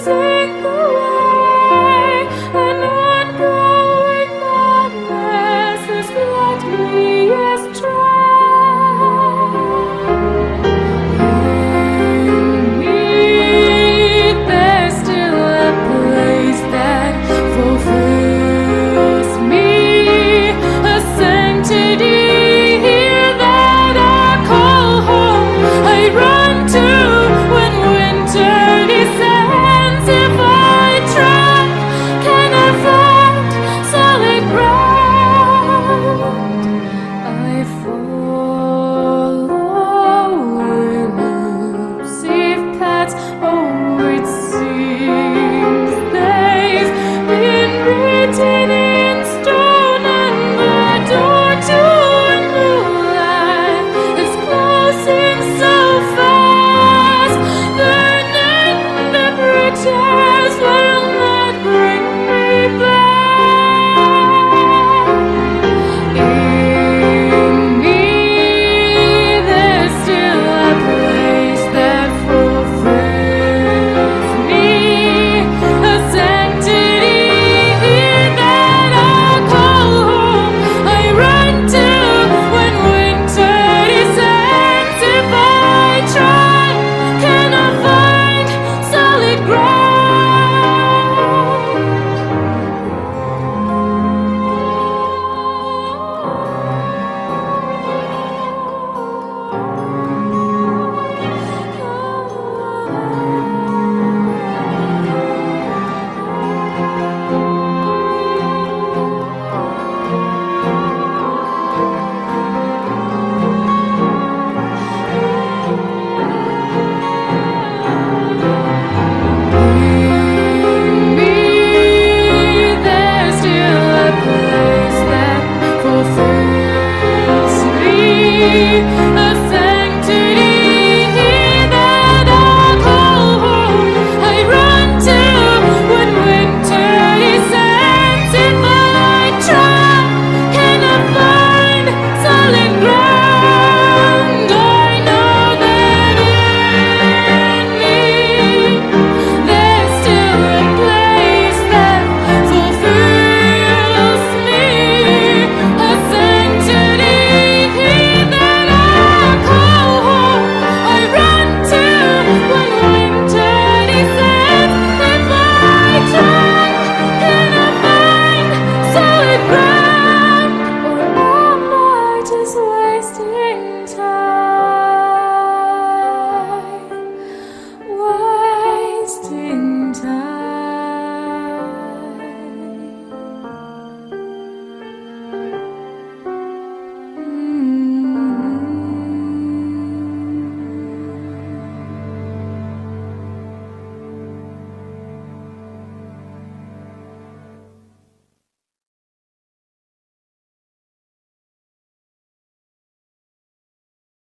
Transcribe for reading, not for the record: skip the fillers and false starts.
sink away, and ongoing madness is gladly in me. There's still a place that fulfills me, a sanctity here that I call home. I run to when winter descends. If I try, can I find solid ground? I follow elusive paths, oh,